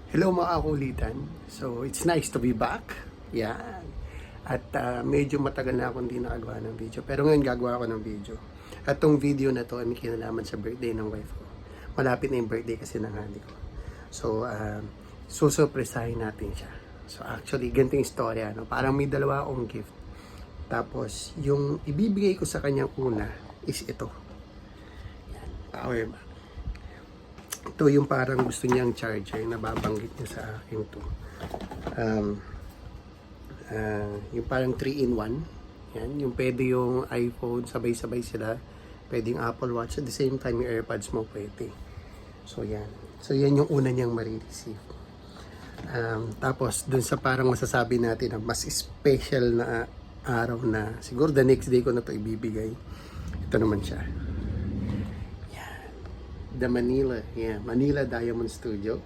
Hello mga kakulitan. So, it's nice to be back. Yan. At medyo matagal na akong hindi nakagawa ng video. Pero ngayon gagawa ako ng video. At tong video na to ay may kinalaman sa birthday ng wife ko. Malapit na yung birthday kasi ng honey ko. So, susurpresahin natin siya. So, actually, ganito yung istorya. No? Parang may dalawa akong gift. Tapos, yung ibibigay ko sa kanyang una is ito. Yan. Power bank. Ito yung parang gusto niyang charger na babanggit niya sa akin to. Yung parang 3-in-1. Yan, yung pwede yung iPhone, sabay-sabay sila. Pwede yung Apple Watch, at the same time yung AirPods mo pwede. So yan. So yan yung una niyang marireceive. Tapos dun sa parang masasabi natin na mas special na araw na, siguro the next day ko na to ibibigay. Ito naman siya. The Manila Diamond Studio.